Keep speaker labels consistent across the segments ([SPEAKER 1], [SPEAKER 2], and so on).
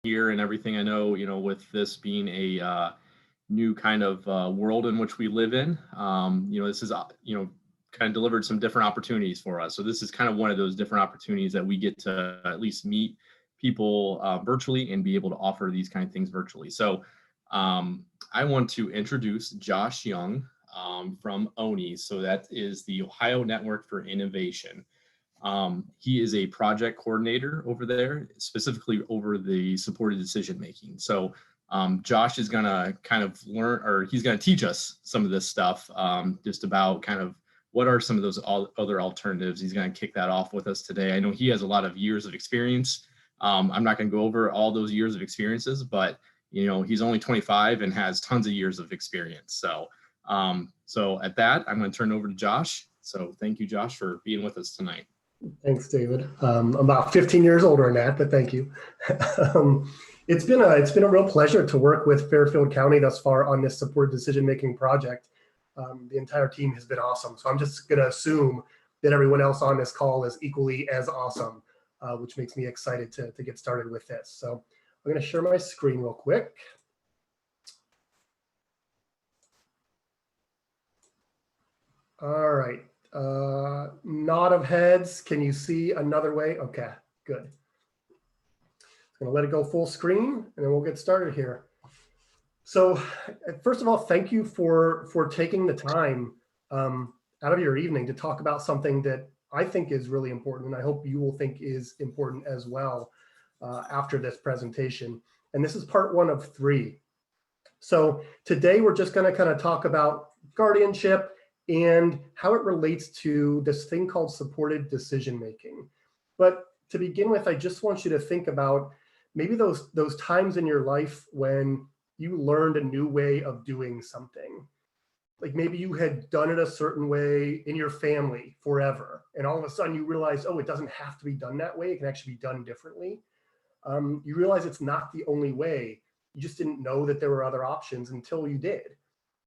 [SPEAKER 1] here and everything. I know, with this being a new kind of world in which we live in, this is, kind of delivered some different opportunities for us. So this is kind of one of those different opportunities that we get to at least meet people virtually and be able to offer these kind of things virtually. So I want to introduce Josh Young from ONI. So that is the Ohio Network for Innovation. He is a project coordinator over there, specifically over the supported decision making. So Josh is going to kind of learn, or he's going to teach us some of this stuff, just about kind of what are some of those other alternatives. He's going to kick that off with us today. I know he has a lot of years of experience. I'm not going to go over all those years of experiences, but he's only 25 and has tons of years of experience. So at that, I'm going to turn it over to Josh. So thank you, Josh, for being with us tonight.
[SPEAKER 2] Thanks, David. I'm about 15 years older than that, but thank you. It's been a real pleasure to work with Fairfield County thus far on this supported decision-making project. The entire team has been awesome. So I'm just going to assume that everyone else on this call is equally as awesome, which makes me excited to get started with this. So I'm going to share my screen real quick. All right. Nod of heads. Can you see another way? Okay, good. I'm going to let it go full screen, and then we'll get started here. So first of all, thank you for taking the time out of your evening to talk about something that I think is really important, and I hope you will think is important as well after this presentation. And this is part 1 of 3. So today we're just going to kind of talk about guardianship and how it relates to this thing called supported decision making. But to begin with, I just want you to think about maybe those times in your life when you learned a new way of doing something. Like maybe you had done it a certain way in your family forever, and all of a sudden you realize, oh, it doesn't have to be done that way. It can actually be done differently. You realize it's not the only way. You just didn't know that there were other options until you did.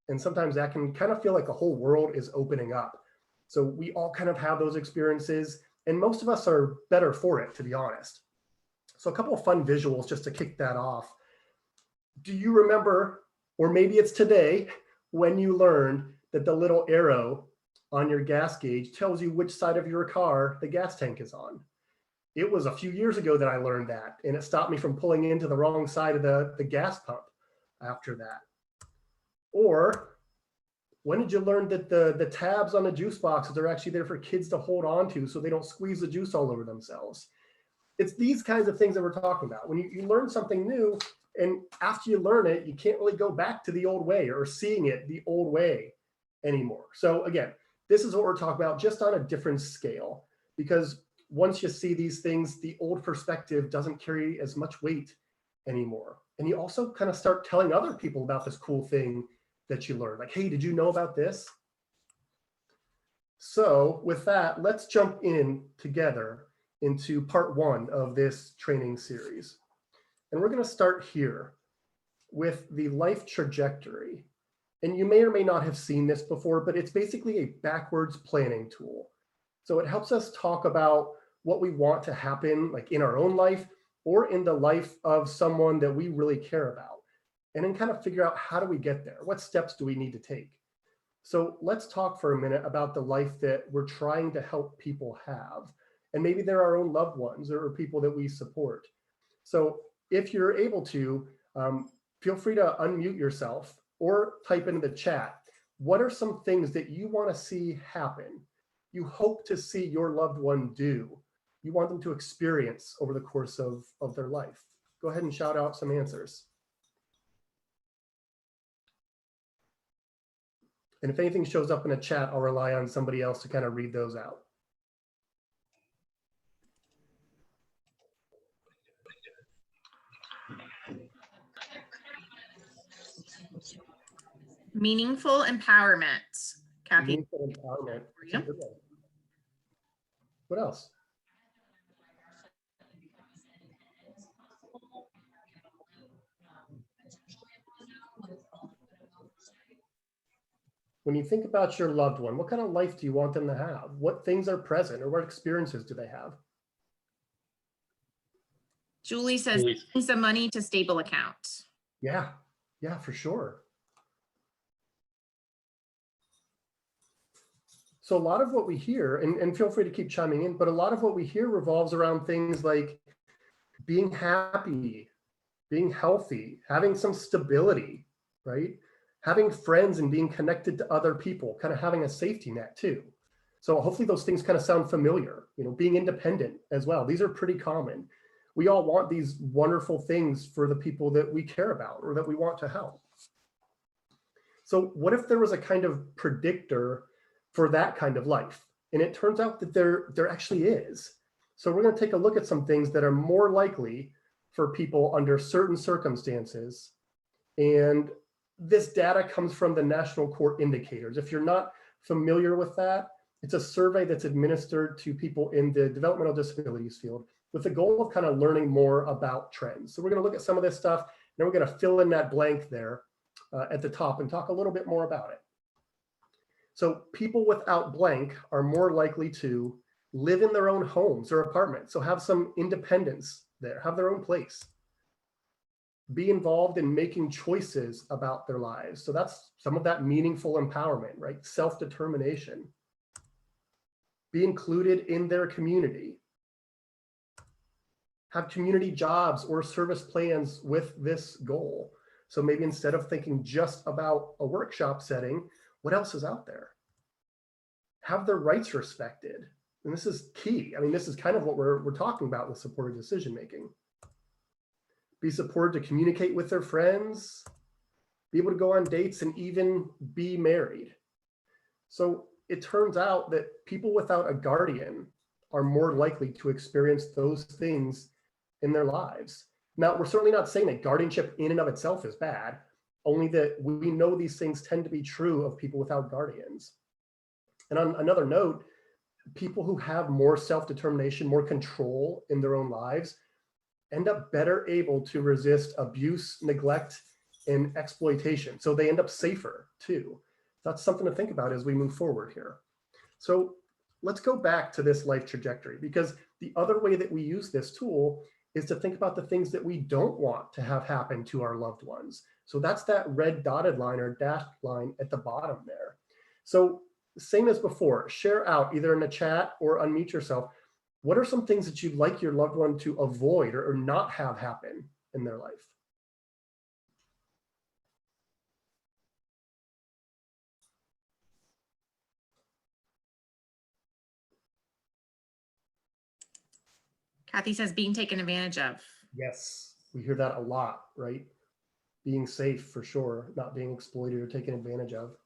[SPEAKER 2] And sometimes that can kind of feel like a whole world is opening up. So we all kind of have those experiences, and most of us are better for it, to be honest. So a couple of fun visuals just to kick that off. Do you remember, or maybe it's today, when you learned that the little arrow on your gas gauge tells you which side of your car the gas tank is on? It was a few years ago that I learned that, and it stopped me from pulling into the wrong side of the gas pump after that. Or when did you learn that the tabs on the juice boxes are actually there for kids to hold on to so they don't squeeze the juice all over themselves? It's these kinds of things that we're talking about. When you learn something new, and after you learn it, you can't really go back to the old way or seeing it the old way anymore. So again, this is what we're talking about, just on a different scale, because once you see these things, the old perspective doesn't carry as much weight anymore. And you also kind of start telling other people about this cool thing that you learned. Like, hey, did you know about this? So with that, let's jump in together into part 1 of this training series. And we're going to start here with the life trajectory. And you may or may not have seen this before, but it's basically a backwards planning tool. So it helps us talk about what we want to happen, like in our own life or in the life of someone that we really care about, and then kind of figure out, how do we get there? What steps do we need to take? So let's talk for a minute about the life that we're trying to help people have. And maybe they're our own loved ones or people that we support. So if you're able to, feel free to unmute yourself or type into the chat. What are some things that you want to see happen? You hope to see your loved one do. You want them to experience over the course of their life. Go ahead and shout out some answers. And if anything shows up in a chat, I'll rely on somebody else to kind of read those out.
[SPEAKER 3] Meaningful empowerment. Kathy.
[SPEAKER 2] Meaningful empowerment. Yeah. What else? When you think about your loved one, what kind of life do you want them to have? What things are present, or what experiences do they have?
[SPEAKER 3] Julie says
[SPEAKER 1] Julie.
[SPEAKER 3] some money to stable account.
[SPEAKER 2] Yeah, yeah, for sure. So a lot of what we hear, and feel free to keep chiming in, but a lot of what we hear revolves around things like being happy, being healthy, having some stability, right? Having friends and being connected to other people, kind of having a safety net too. So hopefully those things kind of sound familiar, being independent as well. These are pretty common. We all want these wonderful things for the people that we care about or that we want to help. So what if there was a kind of predictor for that kind of life? And it turns out that there actually is. So we're going to take a look at some things that are more likely for people under certain circumstances. And this data comes from the National Court Indicators. If you're not familiar with that, it's a survey that's administered to people in the developmental disabilities field with the goal of kind of learning more about trends. So we're going to look at some of this stuff, and then we're going to fill in that blank there at the top and talk a little bit more about it. So people without blank are more likely to live in their own homes or apartments. So have some independence there, have their own place. Be involved in making choices about their lives. So that's some of that meaningful empowerment, right? Self-determination. Be included in their community. Have community jobs or service plans with this goal. So maybe instead of thinking just about a workshop setting, what else is out there? Have their rights respected. And this is key. I mean, this is kind of what we're talking about with supported decision-making. Be supported to communicate with their friends, be able to go on dates, and even be married. So it turns out that people without a guardian are more likely to experience those things in their lives. Now, we're certainly not saying that guardianship in and of itself is bad, only that we know these things tend to be true of people without guardians. And on another note, people who have more self-determination, more control in their own lives, end up better able to resist abuse, neglect, and exploitation. So they end up safer too. That's something to think about as we move forward here. So let's go back to this life trajectory, because the other way that we use this tool is to think about the things that we don't want to have happen to our loved ones. So that's that red dotted line or dashed line at the bottom there. So same as before, share out either in the chat or unmute yourself. What are some things that you'd like your loved one to avoid or not have happen in their life?
[SPEAKER 3] Kathy says being taken advantage of.
[SPEAKER 2] Yes, we hear that a lot, right? Being safe for sure, not being exploited or taken advantage of.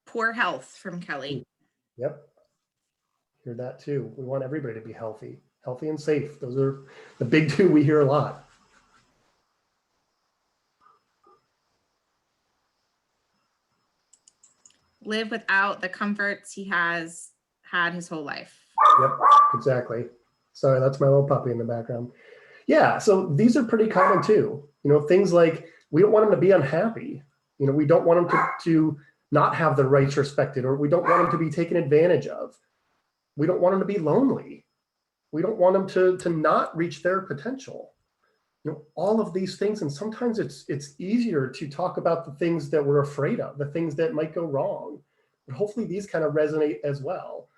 [SPEAKER 3] Poor health from Kelly.
[SPEAKER 2] Yep, hear that too. We want everybody to be healthy and safe. Those are the big two we hear a lot.
[SPEAKER 3] Live without the comforts he has had his whole life.
[SPEAKER 2] Yep, exactly. Sorry, that's my little puppy in the background. Yeah, so these are pretty common too. Things like we don't want them to be unhappy. We don't want them to not have their rights respected, or we don't want them to be taken advantage of. We don't want them to be lonely. We don't want them to not reach their potential. All of these things, and sometimes it's easier to talk about the things that we're afraid of, the things that might go wrong. But hopefully these kind of resonate as well.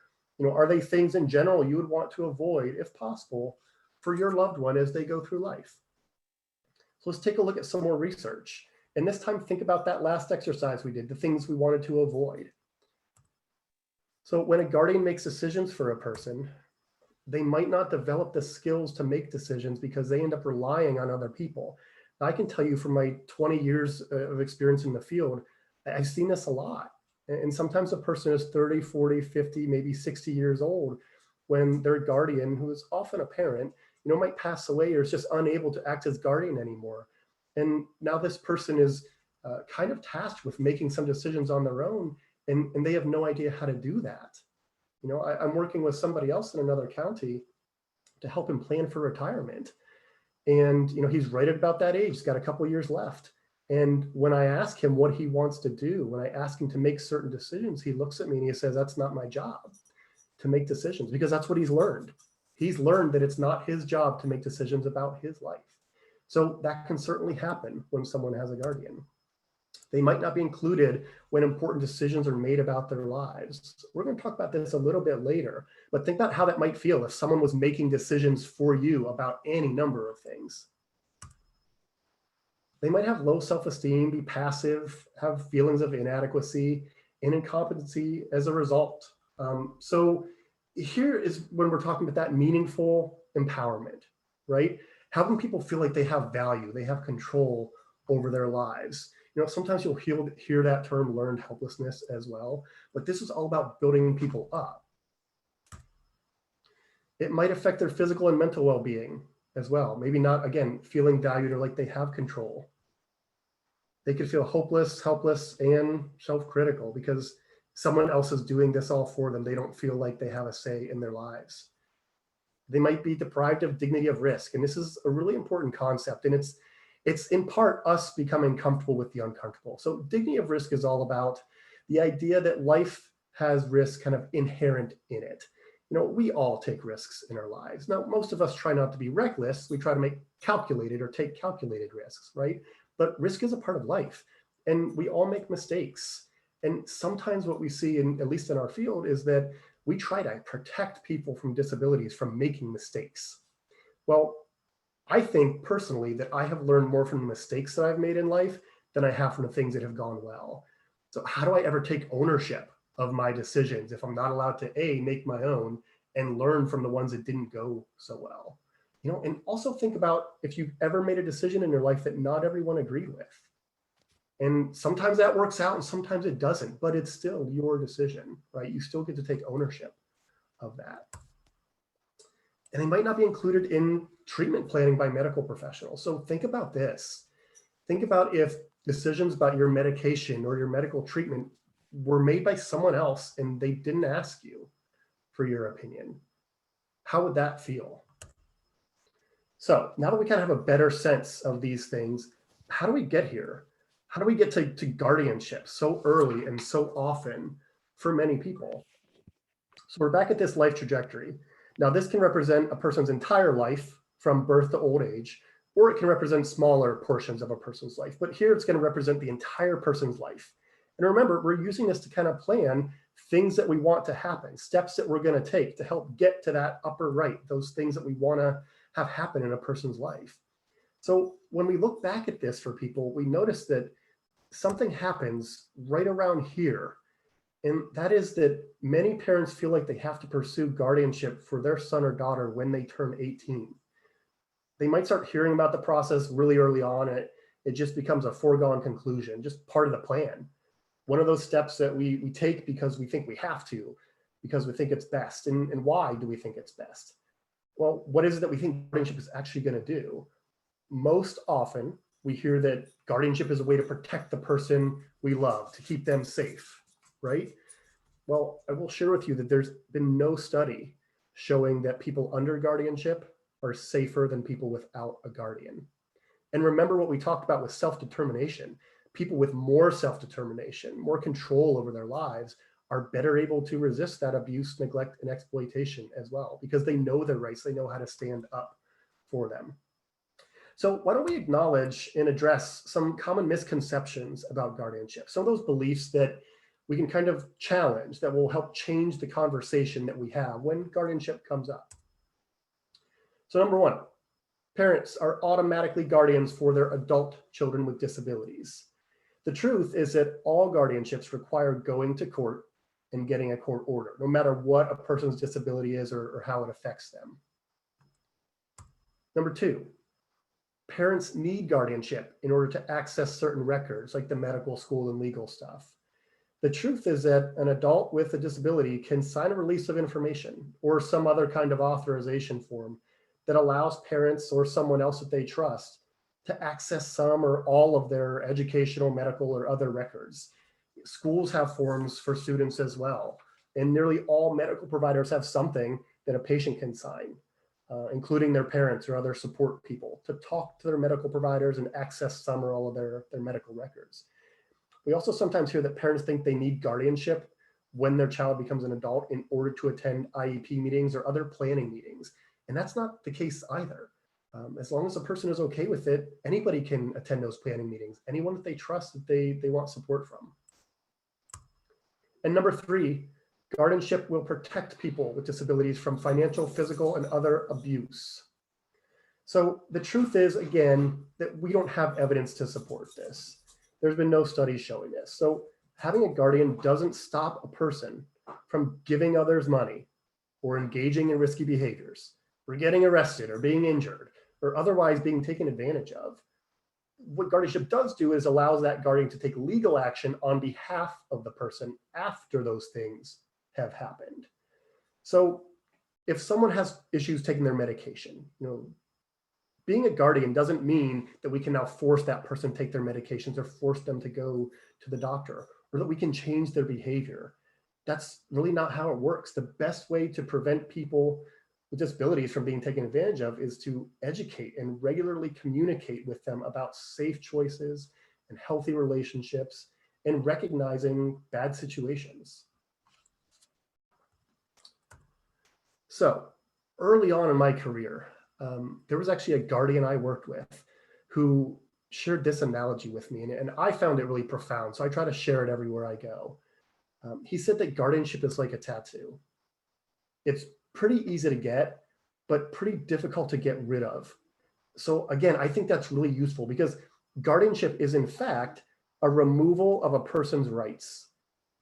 [SPEAKER 2] Are they things in general you would want to avoid, if possible, for your loved one as they go through life? So let's take a look at some more research. And this time, think about that last exercise we did, the things we wanted to avoid. So when a guardian makes decisions for a person, they might not develop the skills to make decisions because they end up relying on other people. Now, I can tell you from my 20 years of experience in the field, I've seen this a lot. And sometimes a person is 30, 40, 50, maybe 60 years old when their guardian, who is often a parent, might pass away or is just unable to act as guardian anymore. And now this person is kind of tasked with making some decisions on their own, and they have no idea how to do that. I'm working with somebody else in another county to help him plan for retirement. And, he's right at about that age. He's got a couple of years left. And when I ask him what he wants to do, when I ask him to make certain decisions, he looks at me and he says, that's not my job to make decisions, because that's what he's learned. He's learned that it's not his job to make decisions about his life. So that can certainly happen when someone has a guardian. They might not be included when important decisions are made about their lives. We're going to talk about this a little bit later, but think about how that might feel if someone was making decisions for you about any number of things. They might have low self-esteem, be passive, have feelings of inadequacy and incompetency as a result. So here is when we're talking about that meaningful empowerment, right? Having people feel like they have value, they have control over their lives. You know, sometimes you'll hear that term learned helplessness as well, but this is all about building people up. It might affect their physical and mental well-being as well. Maybe not, again, feeling valued or like they have control. They could feel hopeless, helpless, and self-critical because someone else is doing this all for them. They don't feel like they have a say in their lives. They might be deprived of dignity of risk. And this is a really important concept. And it's in part us becoming comfortable with the uncomfortable. So dignity of risk is all about the idea that life has risk kind of inherent in it. You know, we all take risks in our lives. Now, most of us try not to be reckless. We try to make calculated or take calculated risks, right? But risk is a part of life, and we all make mistakes. And sometimes what we see, at least in our field, is that we try to protect people from disabilities from making mistakes. Well, I think personally that I have learned more from the mistakes that I've made in life than I have from the things that have gone well. So how do I ever take ownership of my decisions if I'm not allowed to make my own and learn from the ones that didn't go so well? You know, and also think about if you've ever made a decision in your life that not everyone agreed with. And sometimes that works out and sometimes it doesn't, but it's still your decision, right? You still get to take ownership of that. And they might not be included in treatment planning by medical professionals. So think about this. Think about if decisions about your medication or your medical treatment were made by someone else and they didn't ask you for your opinion. How would that feel? So now that we kind of have a better sense of these things, how do we get here? How do we get to guardianship so early and so often for many people? So we're back at this life trajectory. Now this can represent a person's entire life from birth to old age, or it can represent smaller portions of a person's life. But here it's going to represent the entire person's life. And remember, we're using this to kind of plan things that we want to happen, steps that we're going to take to help get to that upper right, those things that we want to have happen in a person's life. So when we look back at this for people, we notice that something happens right around here. And that is that many parents feel like they have to pursue guardianship for their son or daughter when they turn 18. They might start hearing about the process really early on, and it just becomes a foregone conclusion, just part of the plan. One of those steps that we take because we think we have to, because we think it's best. And why do we think it's best? Well, what is it that we think guardianship is actually going to do? Most often, we hear that guardianship is a way to protect the person we love, to keep them safe, right? Well, I will share with you that there's been no study showing that people under guardianship are safer than people without a guardian. And remember what we talked about with self-determination. People with more self-determination, more control over their lives are better able to resist that abuse, neglect, and exploitation as well, because they know their rights, they know how to stand up for them. So why don't we acknowledge and address some common misconceptions about guardianship, some of those beliefs that we can kind of challenge that will help change the conversation that we have when guardianship comes up. So number one, parents are automatically guardians for their adult children with disabilities. The truth is that all guardianships require going to court and getting a court order, no matter what a person's disability is or how it affects them. Number two, parents need guardianship in order to access certain records like the medical, school, and legal stuff. The truth is that an adult with a disability can sign a release of information or some other kind of authorization form that allows parents or someone else that they trust to access some or all of their educational, medical, or other records. Schools have forms for students as well, and nearly all medical providers have something that a patient can sign. including their parents or other support people, to talk to their medical providers and access some or all of their medical records. We also sometimes hear that parents think they need guardianship when their child becomes an adult in order to attend IEP meetings or other planning meetings. And that's not the case either. As long as a person is okay with it, anybody can attend those planning meetings, anyone that they trust that they want support from. And number 3, guardianship will protect people with disabilities from financial, physical, and other abuse. So the truth is, again, that we don't have evidence to support this. There's been no studies showing this. So having a guardian doesn't stop a person from giving others money or engaging in risky behaviors or getting arrested or being injured or otherwise being taken advantage of. What guardianship does do is allows that guardian to take legal action on behalf of the person after those things have happened. So if someone has issues taking their medication, being a guardian doesn't mean that we can now force that person to take their medications or force them to go to the doctor, or that we can change their behavior. That's really not how it works. The best way to prevent people with disabilities from being taken advantage of is to educate and regularly communicate with them about safe choices and healthy relationships and recognizing bad situations. So early on in my career, there was actually a guardian I worked with who shared this analogy with me, and I found it really profound. So I try to share it everywhere I go. He said that guardianship is like a tattoo. It's pretty easy to get, but pretty difficult to get rid of. So again, I think that's really useful because guardianship is in fact a removal of a person's rights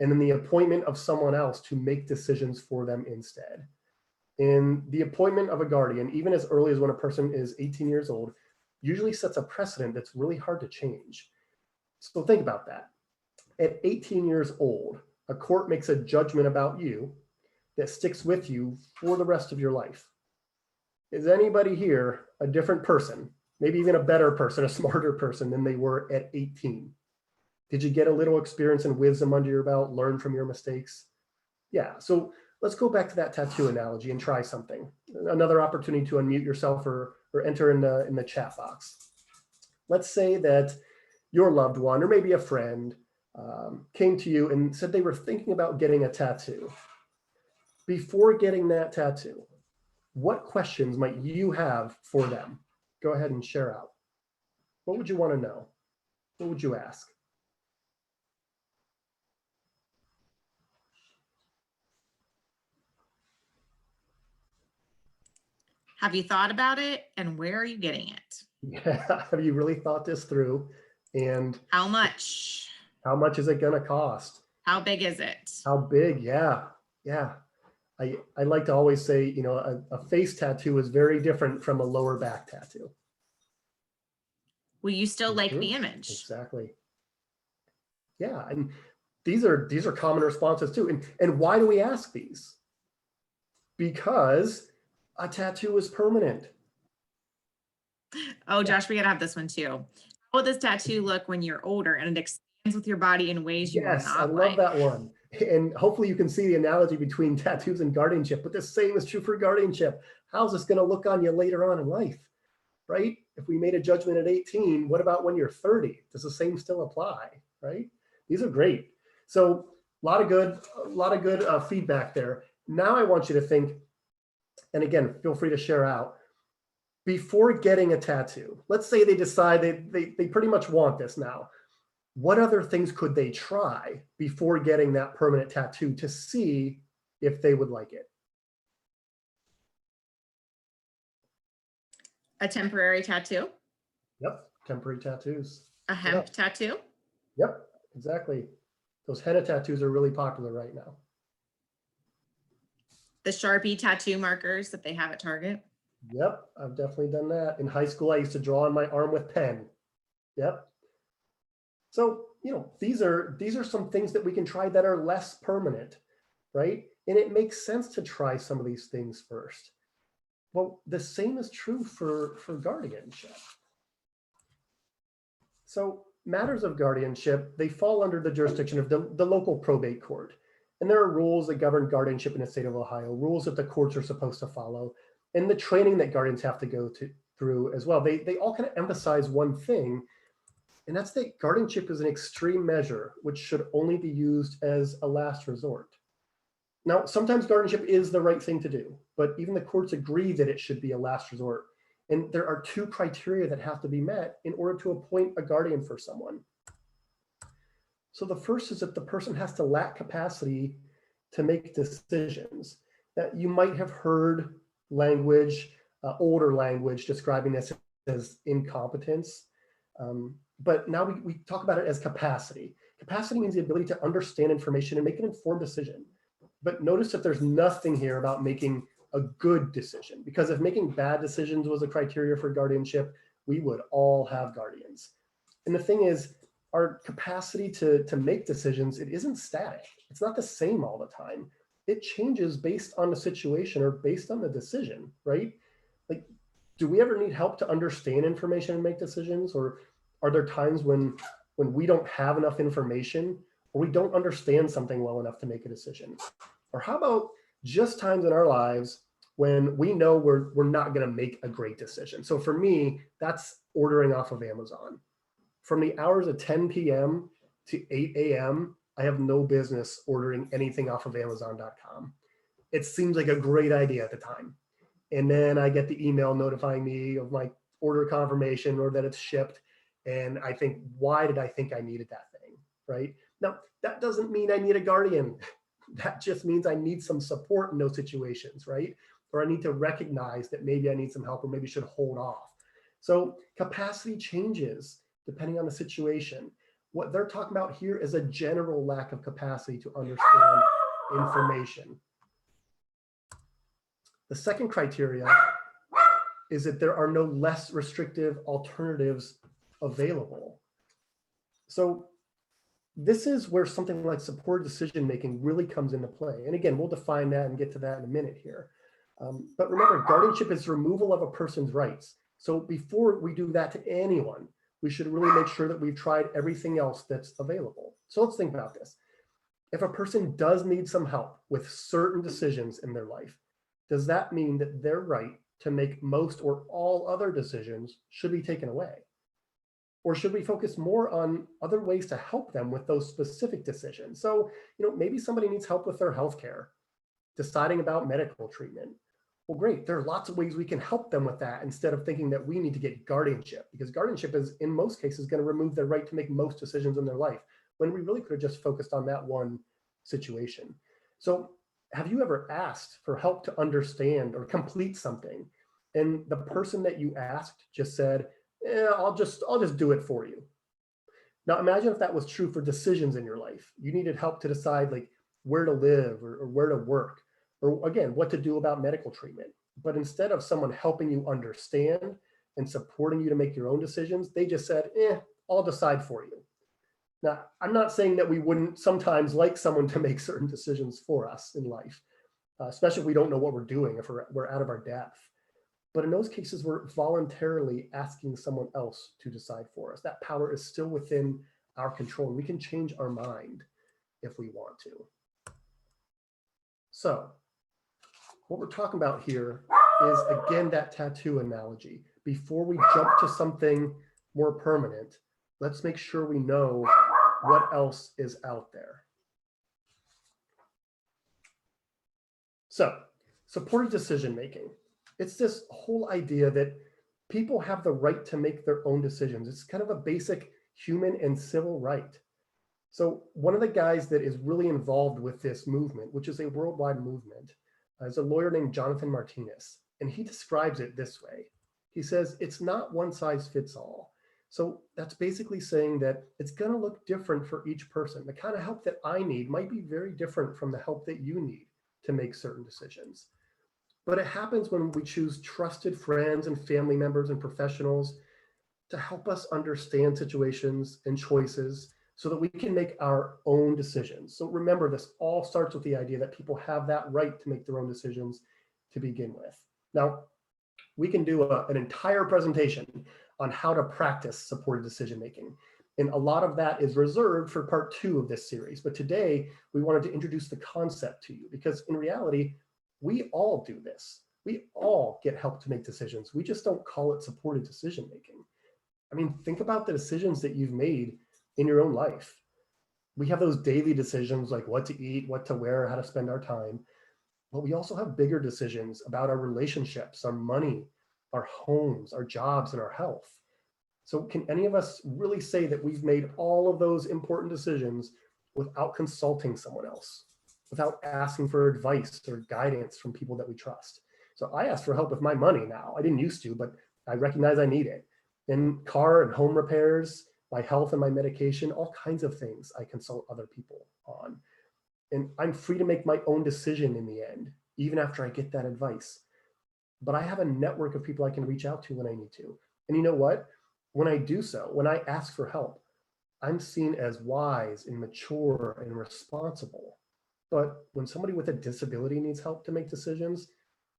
[SPEAKER 2] and then the appointment of someone else to make decisions for them instead. And the appointment of a guardian, even as early as when a person is 18 years old, usually sets a precedent that's really hard to change. So think about that. At 18 years old, a court makes a judgment about you that sticks with you for the rest of your life. Is anybody here a different person, maybe even a better person, a smarter person than they were at 18? Did you get a little experience and wisdom under your belt, learn from your mistakes? Yeah, so let's go back to that tattoo analogy and try something. Another opportunity to unmute yourself or enter in the chat box. Let's say that your loved one or maybe a friend came to you and said they were thinking about getting a tattoo. Before getting that tattoo, what questions might you have for them? Go ahead and share out. What would you want to know? What would you ask?
[SPEAKER 3] Have you thought about it, and where are you getting it?
[SPEAKER 2] Yeah, have you really thought this through? And
[SPEAKER 3] How much?
[SPEAKER 2] how much is it going to cost?
[SPEAKER 3] How big is it?
[SPEAKER 2] How big? Yeah. I like to always say, a face tattoo is very different from a lower back tattoo.
[SPEAKER 3] Will you still like
[SPEAKER 2] True.
[SPEAKER 3] the image?
[SPEAKER 2] Exactly. Yeah, and these are common responses too. And why do we ask these? Because a tattoo is permanent.
[SPEAKER 3] Oh, Josh, we gotta have this one too. How will this tattoo look when you're older and it expands with your body in ways you will
[SPEAKER 2] Yes,
[SPEAKER 3] not
[SPEAKER 2] I love
[SPEAKER 3] like?
[SPEAKER 2] that one. And hopefully you can see the analogy between tattoos and guardianship, but the same is true for guardianship. How's this going to look on you later on in life, right? If we made a judgment at 18, what about when you're 30? Does the same still apply, right? These are great. So a lot of good feedback there. Now I want you to think, and again, feel free to share out, before getting a tattoo, let's say they decide they pretty much want this now. What other things could they try before getting that permanent tattoo to see if they would like it?
[SPEAKER 3] A temporary tattoo?
[SPEAKER 2] Yep, temporary tattoos.
[SPEAKER 3] A hemp tattoo?
[SPEAKER 2] Yep, exactly. Those henna tattoos are really popular right now.
[SPEAKER 3] The Sharpie tattoo markers that they have at Target?
[SPEAKER 2] Yep, I've definitely done that. In high school, I used to draw on my arm with pen. Yep. So, these are some things that we can try that are less permanent, right? And it makes sense to try some of these things first. Well, the same is true for guardianship. So matters of guardianship, they fall under the jurisdiction of the local probate court. And there are rules that govern guardianship in the state of Ohio, rules that the courts are supposed to follow. and the training that guardians have to go through as well. They all kind of emphasize one thing, and that's that guardianship is an extreme measure, which should only be used as a last resort. Now, sometimes guardianship is the right thing to do, but even the courts agree that it should be a last resort. And there are 2 criteria that have to be met in order to appoint a guardian for someone. So the first is that the person has to lack capacity to make decisions. That you might have heard language, older language describing this as incompetence. But now we talk about it as capacity. Capacity means the ability to understand information and make an informed decision. But notice that there's nothing here about making a good decision, because if making bad decisions was a criteria for guardianship, we would all have guardians. And the thing is, our capacity to make decisions, it isn't static. It's not the same all the time. It changes based on the situation or based on the decision, right? Like, do we ever need help to understand information and make decisions? Or are there times when we don't have enough information, or we don't understand something well enough to make a decision? Or how about just times in our lives when we know we're not going to make a great decision? So for me, that's ordering off of Amazon. From the hours of 10 p.m. to 8 a.m., I have no business ordering anything off of Amazon.com. It seems like a great idea at the time. And then I get the email notifying me of my order confirmation or that it's shipped. And I think, why did I think I needed that thing, right? Now, that doesn't mean I need a guardian. That just means I need some support in those situations, right? Or I need to recognize that maybe I need some help or maybe should hold off. So capacity changes depending on the situation. What they're talking about here is a general lack of capacity to understand information. The second criteria is that there are no less restrictive alternatives available. So this is where something like supported decision-making really comes into play. And again, we'll define that and get to that in a minute here. But remember, guardianship is removal of a person's rights. So before we do that to anyone, we should really make sure that we've tried everything else that's available. So let's think about this. If a person does need some help with certain decisions in their life, does that mean that their right to make most or all other decisions should be taken away? Or should we focus more on other ways to help them with those specific decisions? So, maybe somebody needs help with their healthcare, deciding about medical treatment. Well, great, there are lots of ways we can help them with that instead of thinking that we need to get guardianship, because guardianship is, in most cases, going to remove their right to make most decisions in their life, when we really could have just focused on that one situation. So have you ever asked for help to understand or complete something, and the person that you asked just said, I'll just do it for you? Now imagine if that was true for decisions in your life. You needed help to decide like where to live or where to work, or again, what to do about medical treatment. But instead of someone helping you understand and supporting you to make your own decisions, they just said, I'll decide for you. Now, I'm not saying that we wouldn't sometimes like someone to make certain decisions for us in life, especially if we don't know what we're doing, if we're out of our depth. But in those cases, we're voluntarily asking someone else to decide for us. That power is still within our control, and we can change our mind if we want to. So what we're talking about here is, again, that tattoo analogy. Before we jump to something more permanent, let's make sure we know what else is out there. So, supported decision-making. It's this whole idea that people have the right to make their own decisions. It's kind of a basic human and civil right. So one of the guys that is really involved with this movement, which is a worldwide movement, is a lawyer named Jonathan Martinez. And he describes it this way. He says, it's not one size fits all. So that's basically saying that it's going to look different for each person. The kind of help that I need might be very different from the help that you need to make certain decisions. But it happens when we choose trusted friends and family members and professionals to help us understand situations and choices so that we can make our own decisions. So remember, this all starts with the idea that people have that right to make their own decisions to begin with. Now, we can do an entire presentation on how to practice supported decision-making. And a lot of that is reserved for part 2 of this series. But today, we wanted to introduce the concept to you, because in reality, we all do this. We all get help to make decisions. We just don't call it supported decision making. I mean, think about the decisions that you've made in your own life. We have those daily decisions like what to eat, what to wear, how to spend our time. But we also have bigger decisions about our relationships, our money, our homes, our jobs, and our health. So can any of us really say that we've made all of those important decisions without consulting someone else, without asking for advice or guidance from people that we trust? So I ask for help with my money now. I didn't used to, but I recognize I need it. In car and home repairs, my health and my medication, all kinds of things I consult other people on. And I'm free to make my own decision in the end, even after I get that advice. But I have a network of people I can reach out to when I need to. And you know what? When I do so, when I ask for help, I'm seen as wise and mature and responsible. But when somebody with a disability needs help to make decisions,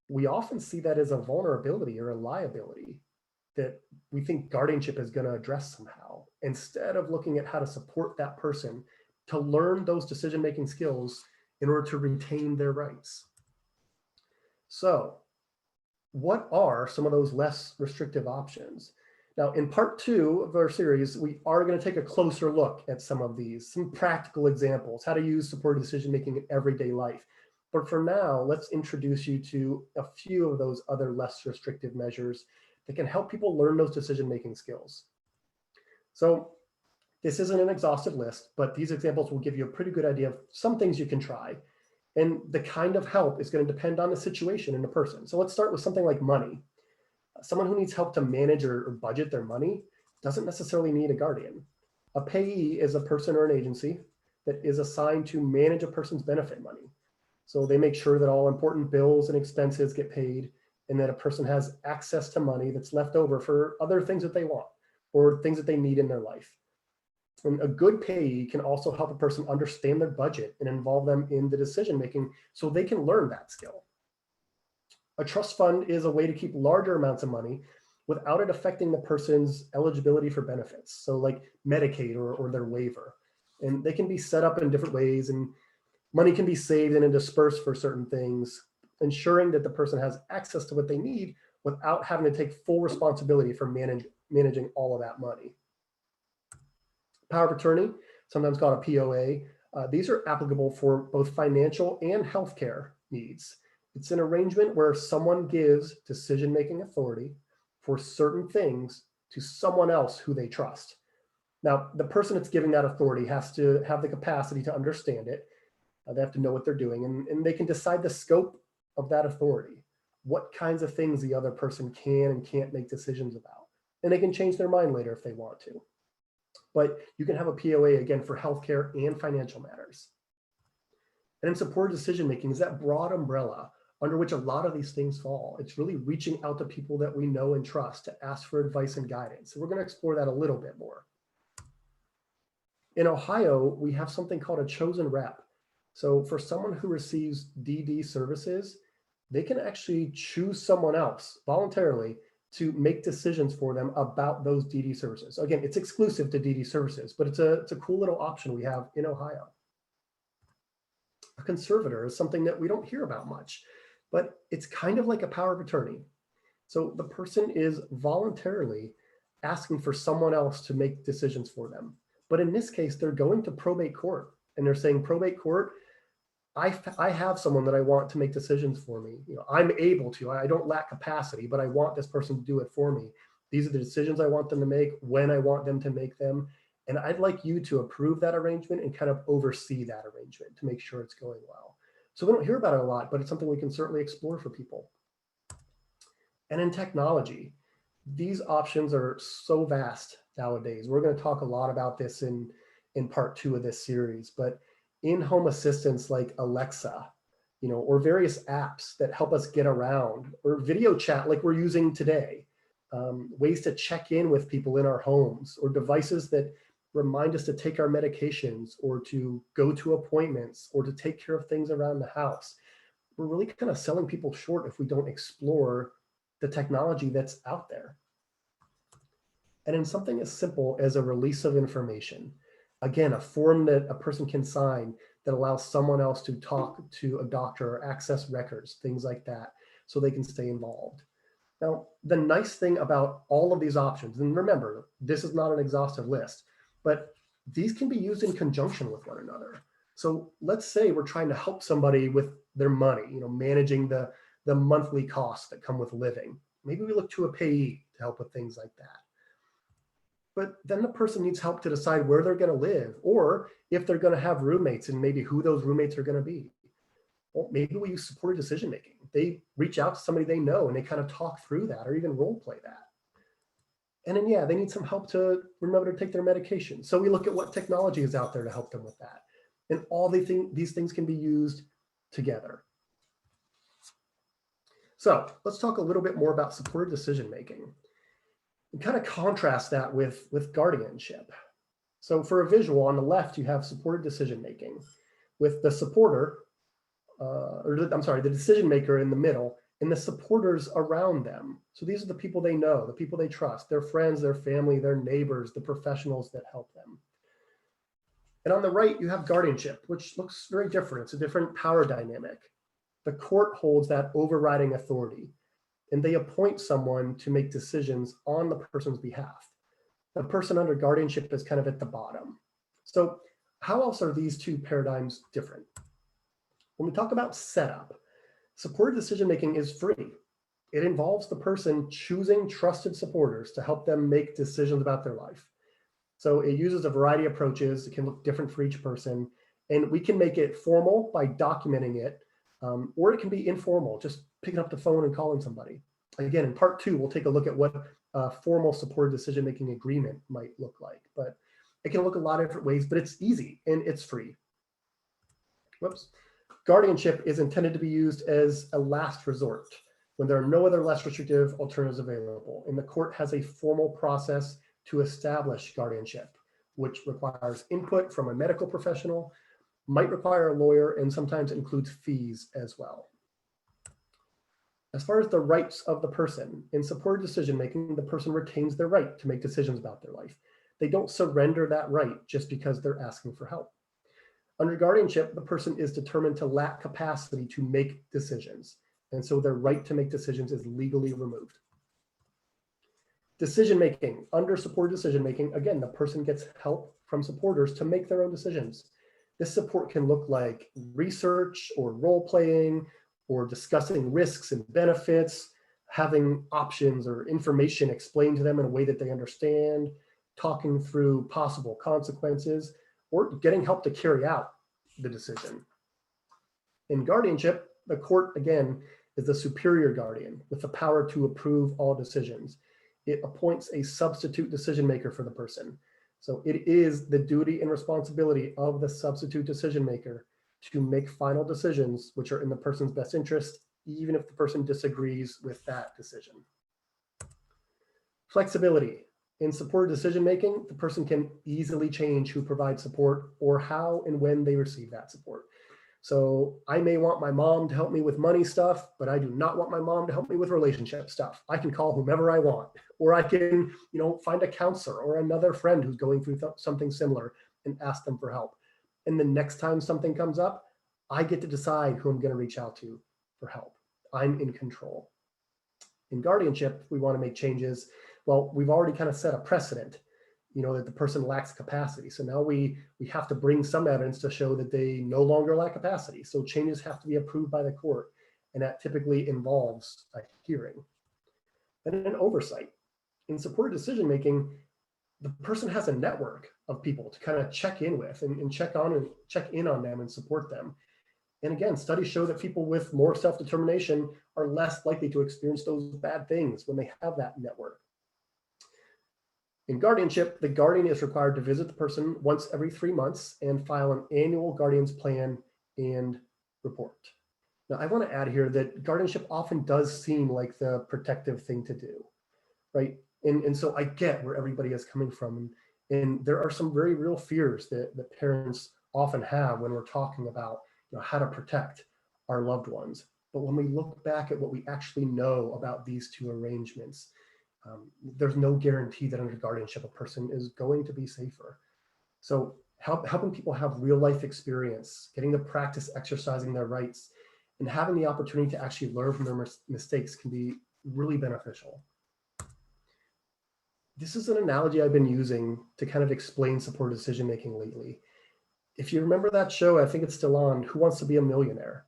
[SPEAKER 2] we often see that as a vulnerability or a liability that we think guardianship is going to address somehow, instead of looking at how to support that person to learn those decision-making skills in order to retain their rights. So what are some of those less restrictive options? Now, in part 2 of our series, we are going to take a closer look at some of these, some practical examples, how to use supported decision-making in everyday life. But for now, let's introduce you to a few of those other less restrictive measures that can help people learn those decision-making skills. So this isn't an exhaustive list, but these examples will give you a pretty good idea of some things you can try. And the kind of help is going to depend on the situation and the person. So let's start with something like money. Someone who needs help to manage or budget their money doesn't necessarily need a guardian. A payee is a person or an agency that is assigned to manage a person's benefit money. So they make sure that all important bills and expenses get paid, and that a person has access to money that's left over for other things that they want or things that they need in their life. And a good payee can also help a person understand their budget and involve them in the decision-making so they can learn that skill. A trust fund is a way to keep larger amounts of money without it affecting the person's eligibility for benefits. So like Medicaid or their waiver. And they can be set up in different ways, and money can be saved and dispersed for certain things, ensuring that the person has access to what they need without having to take full responsibility for managing all of that money. Power of attorney, sometimes called a POA, these are applicable for both financial and healthcare needs. It's an arrangement where someone gives decision-making authority for certain things to someone else who they trust. Now, the person that's giving that authority has to have the capacity to understand it. They have to know what they're doing, and they can decide the scope of that authority, what kinds of things the other person can and can't make decisions about. And they can change their mind later if they want to. But you can have a POA, again, for healthcare and financial matters. And in supported decision-making is that broad umbrella under which a lot of these things fall. It's really reaching out to people that we know and trust to ask for advice and guidance. So we're going to explore that a little bit more. In Ohio, we have something called a chosen rep. So for someone who receives DD services, they can actually choose someone else voluntarily to make decisions for them about those DD services. Again, it's exclusive to DD services, but it's a cool little option we have in Ohio. A conservator is something that we don't hear about much, but it's kind of like a power of attorney. So the person is voluntarily asking for someone else to make decisions for them. But in this case, they're going to probate court and they're saying, probate court, I have someone that I want to make decisions for me. You know, I'm able to, I don't lack capacity, but I want this person to do it for me. These are the decisions I want them to make, when I want them to make them. And I'd like you to approve that arrangement and kind of oversee that arrangement to make sure it's going well. So we don't hear about it a lot, but it's something we can certainly explore for people. And in technology, these options are so vast nowadays. We're going to talk a lot about this in part 2 of this series, but in-home assistants like Alexa, you know, or various apps that help us get around, or video chat like we're using today, ways to check in with people in our homes, or devices that remind us to take our medications or to go to appointments or to take care of things around the house. We're really kind of selling people short if we don't explore the technology that's out there. And in something as simple as a release of information, again, a form that a person can sign that allows someone else to talk to a doctor or access records, things like that. so they can stay involved. Now, the nice thing about all of these options, and remember, this is not an exhaustive list, but these can be used in conjunction with one another. So let's say we're trying to help somebody with their money, managing the monthly costs that come with living. Maybe we look to a payee to help with things like that. But then the person needs help to decide where they're going to live, or if they're going to have roommates and maybe who those roommates are going to be. Well, maybe we use supported decision making. They reach out to somebody they know and they kind of talk through that or even role play that. And then, yeah, they need some help to remember to take their medication. So we look at what technology is out there to help them with that. And all these things can be used together. So let's talk a little bit more about supported decision making and kind of contrast that with guardianship. So for a visual, on the left, you have supported decision making with the supporter, the decision maker in the middle, and the supporters around them. So these are the people they know, the people they trust, their friends, their family, their neighbors, the professionals that help them. And on the right, you have guardianship, which looks very different. It's a different power dynamic. The court holds that overriding authority, and they appoint someone to make decisions on the person's behalf. The person under guardianship is kind of at the bottom. So how else are these two paradigms different? When we talk about setup, supported decision-making is free. It involves the person choosing trusted supporters to help them make decisions about their life. So it uses a variety of approaches. It can look different for each person. And we can make it formal by documenting it, or it can be informal, just picking up the phone and calling somebody. Again, in part 2, we'll take a look at what a formal supported decision-making agreement might look like. But it can look a lot of different ways, but it's easy and it's free. Whoops. Guardianship is intended to be used as a last resort when there are no other less restrictive alternatives available. And the court has a formal process to establish guardianship, which requires input from a medical professional, might require a lawyer, and sometimes includes fees as well. As far as the rights of the person, in supported decision-making, the person retains their right to make decisions about their life. They don't surrender that right just because they're asking for help. Under guardianship, the person is determined to lack capacity to make decisions, and so their right to make decisions is legally removed. Decision-making, under supported decision-making, again, the person gets help from supporters to make their own decisions. This support can look like research or role-playing or discussing risks and benefits, having options or information explained to them in a way that they understand, talking through possible consequences, or getting help to carry out the decision. In guardianship, the court, again, is the superior guardian with the power to approve all decisions. It appoints a substitute decision maker for the person. So it is the duty and responsibility of the substitute decision maker to make final decisions which are in the person's best interest, even if the person disagrees with that decision. Flexibility. In supported decision-making, the person can easily change who provides support or how and when they receive that support. So I may want my mom to help me with money stuff, but I do not want my mom to help me with relationship stuff. I can call whomever I want, or I can, find a counselor or another friend who's going through something similar and ask them for help. And the next time something comes up, I get to decide who I'm going to reach out to for help. I'm in control. In guardianship, if we want to make changes, well, we've already kind of set a precedent, that the person lacks capacity. So now we have to bring some evidence to show that they no longer lack capacity. So changes have to be approved by the court, and that typically involves a hearing. And an oversight. In supported decision-making, the person has a network of people to kind of check in with and check in on them and support them. And again, studies show that people with more self-determination are less likely to experience those bad things when they have that network. In guardianship, the guardian is required to visit the person once every 3 months and file an annual guardian's plan and report. Now, I want to add here that guardianship often does seem like the protective thing to do, right? And so I get where everybody is coming from. And there are some very real fears that parents often have when we're talking about how to protect our loved ones. But when we look back at what we actually know about these two arrangements, there's no guarantee that under guardianship a person is going to be safer. So helping people have real life experience, getting to practice exercising their rights, and having the opportunity to actually learn from their mistakes can be really beneficial. This is an analogy I've been using to kind of explain supported decision-making lately. If you remember that show, I think it's still on, Who Wants to Be a Millionaire?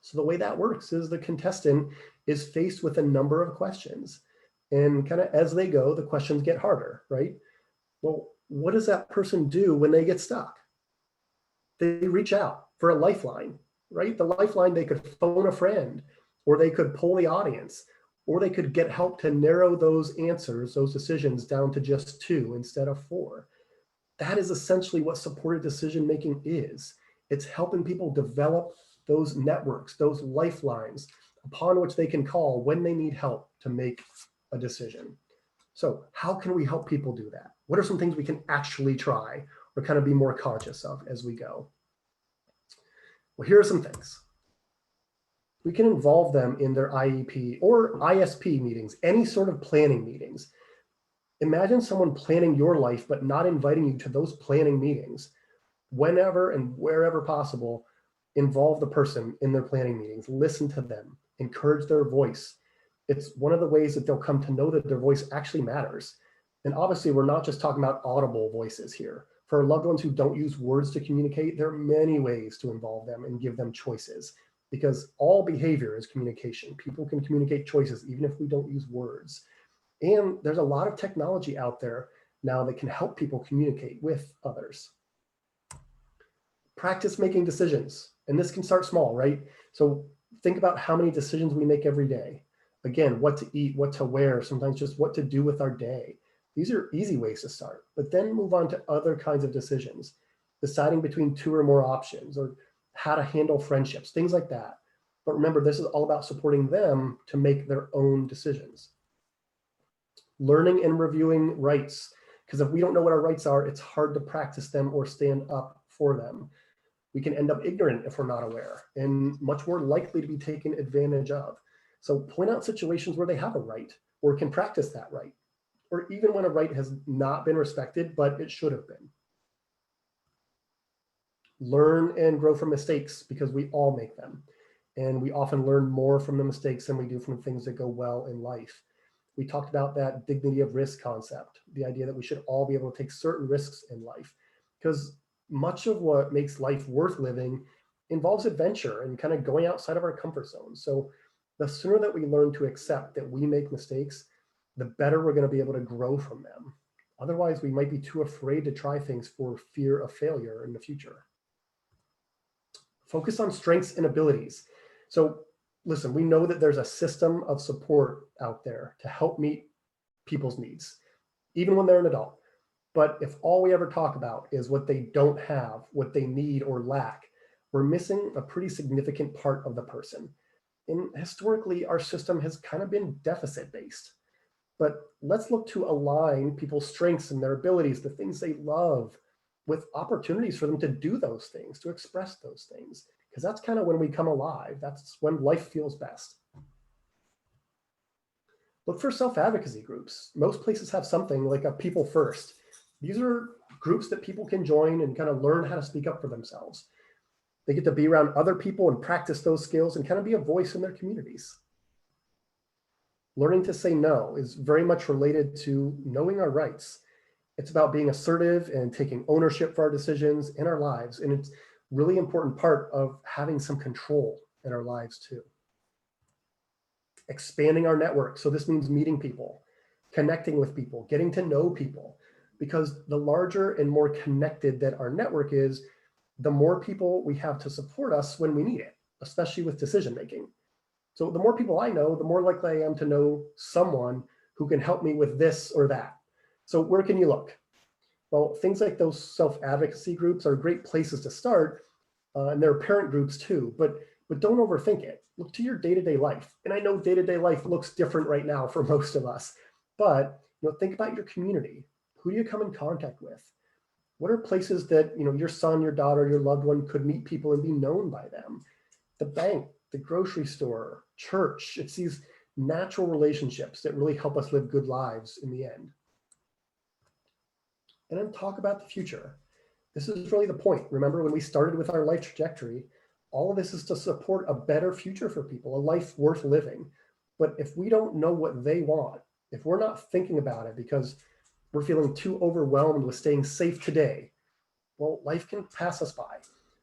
[SPEAKER 2] So the way that works is the contestant is faced with a number of questions, and kind of as they go, the questions get harder, right? Well, what does that person do when they get stuck? They reach out for a lifeline, right? The lifeline, they could phone a friend, or they could poll the audience, or they could get help to narrow those answers, those decisions down to just 2 instead of 4. That is essentially what supported decision-making is. It's helping people develop those networks, those lifelines upon which they can call when they need help to make a decision. So how can we help people do that? What are some things we can actually try or kind of be more conscious of as we go? Well, here are some things. We can involve them in their IEP or ISP meetings, any sort of planning meetings. Imagine someone planning your life, but not inviting you to those planning meetings. Whenever and wherever possible, involve the person in their planning meetings, listen to them, encourage their voice. It's one of the ways that they'll come to know that their voice actually matters. And obviously, we're not just talking about audible voices here. For our loved ones who don't use words to communicate, there are many ways to involve them and give them choices, because all behavior is communication. People can communicate choices even if we don't use words. And there's a lot of technology out there now that can help people communicate with others. Practice making decisions. And this can start small, right? So think about how many decisions we make every day. Again, what to eat, what to wear, sometimes just what to do with our day. These are easy ways to start, but then move on to other kinds of decisions, deciding between 2 or more options, or how to handle friendships, things like that. But remember, this is all about supporting them to make their own decisions. Learning and reviewing rights, because if we don't know what our rights are, it's hard to practice them or stand up for them. We can end up ignorant if we're not aware, and much more likely to be taken advantage of. So point out situations where they have a right or can practice that right, or even when a right has not been respected, but it should have been. Learn and grow from mistakes, because we all make them. And we often learn more from the mistakes than we do from things that go well in life. We talked about that dignity of risk concept, the idea that we should all be able to take certain risks in life, because much of what makes life worth living involves adventure and kind of going outside of our comfort zone. So the sooner that we learn to accept that we make mistakes, the better we're going to be able to grow from them. Otherwise, we might be too afraid to try things for fear of failure in the future. Focus on strengths and abilities. So listen, we know that there's a system of support out there to help meet people's needs, even when they're an adult. But if all we ever talk about is what they don't have, what they need or lack, we're missing a pretty significant part of the person. And historically, our system has kind of been deficit-based. But let's look to align people's strengths and their abilities, the things they love, with opportunities for them to do those things, to express those things. Because that's kind of when we come alive. That's when life feels best. Look for self-advocacy groups. Most places have something like a People First. These are groups that people can join and kind of learn how to speak up for themselves. They get to be around other people and practice those skills and kind of be a voice in their communities. Learning to say no is very much related to knowing our rights. It's about being assertive and taking ownership for our decisions in our lives. And it's a really important part of having some control in our lives too. Expanding our network. So this means meeting people, connecting with people, getting to know people, because the larger and more connected that our network is, the more people we have to support us when we need it, especially with decision-making. So the more people I know, the more likely I am to know someone who can help me with this or that. So where can you look? Well, things like those self-advocacy groups are great places to start, and there are parent groups too, but don't overthink it. Look to your day-to-day life. And I know day-to-day life looks different right now for most of us, but think about your community. Who do you come in contact with? What are places that your son, your daughter, your loved one could meet people and be known by them? The bank, the grocery store, church. It's these natural relationships that really help us live good lives in the end. And then talk about the future. This is really the point. Remember when we started with our life trajectory, All of this is to support a better future for people, a life worth living. But if we don't know what they want, if we're not thinking about it because we're feeling too overwhelmed with staying safe today, well, life can pass us by.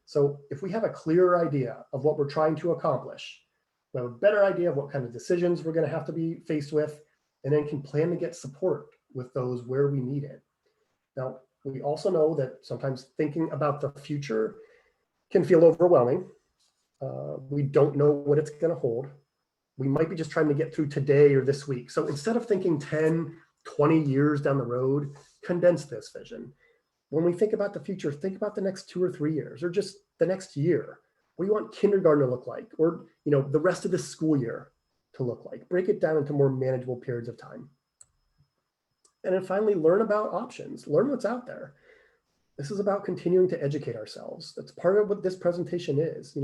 [SPEAKER 2] So if we have a clearer idea of what we're trying to accomplish, we have a better idea of what kind of decisions we're going to have to be faced with, and then can plan to get support with those where we need it. Now, we also know that sometimes thinking about the future can feel overwhelming. We don't know what it's going to hold. We might be just trying to get through today or this week. So instead of thinking 10, 20 years down the road, condense this vision. When we think about the future, think about the next 2 or 3 years, or just the next year. What do you want kindergarten to look like? Or, the rest of this school year to look like? Break it down into more manageable periods of time. And then finally, learn about options. Learn what's out there. This is about continuing to educate ourselves. That's part of what this presentation is,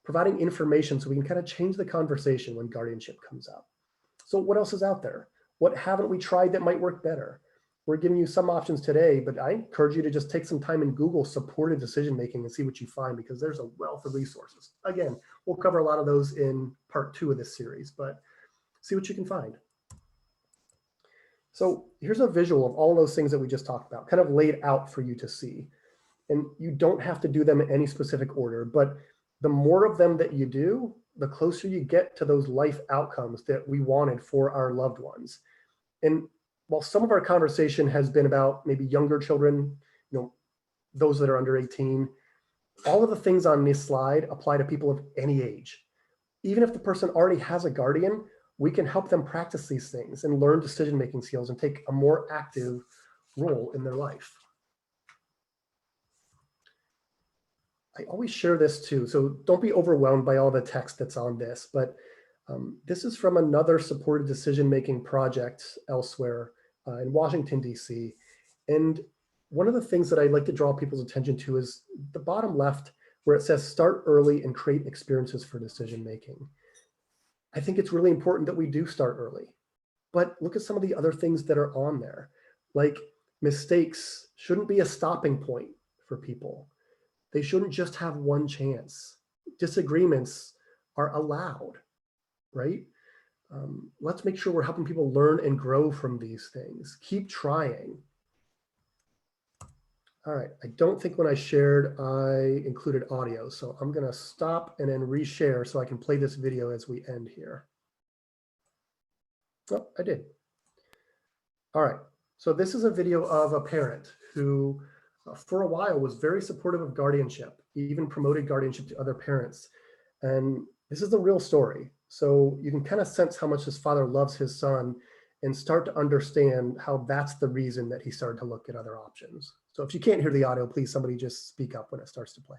[SPEAKER 2] providing information so we can kind of change the conversation when guardianship comes up. So what else is out there? What haven't we tried that might work better? We're giving you some options today, but I encourage you to just take some time and Google supported decision-making and see what you find, because there's a wealth of resources. Again, we'll cover a lot of those in part 2 of this series, but see what you can find. So here's a visual of all those things that we just talked about, kind of laid out for you to see. And you don't have to do them in any specific order, but the more of them that you do, the closer you get to those life outcomes that we wanted for our loved ones. And while some of our conversation has been about maybe younger children, those that are under 18, all of the things on this slide apply to people of any age. Even if the person already has a guardian, we can help them practice these things and learn decision-making skills and take a more active role in their life. I always share this too, so don't be overwhelmed by all the text that's on this, but this is from another supported decision-making project elsewhere in Washington, DC. And one of the things that I'd like to draw people's attention to is the bottom left, where it says start early and create experiences for decision-making. I think it's really important that we do start early, but look at some of the other things that are on there. Like, mistakes shouldn't be a stopping point for people. They shouldn't just have one chance. Disagreements are allowed, right? Let's make sure we're helping people learn and grow from these things. Keep trying. All right, I don't think when I shared, I included audio, so I'm gonna stop and then reshare so I can play this video as we end here. Oh, I did. All right, so this is a video of a parent who for a while was very supportive of guardianship, even promoted guardianship to other parents. And this is the real story. So you can kind of sense how much his father loves his son and start to understand how that's the reason that he started to look at other options. So if you can't hear the audio, please somebody just speak up when it starts to play.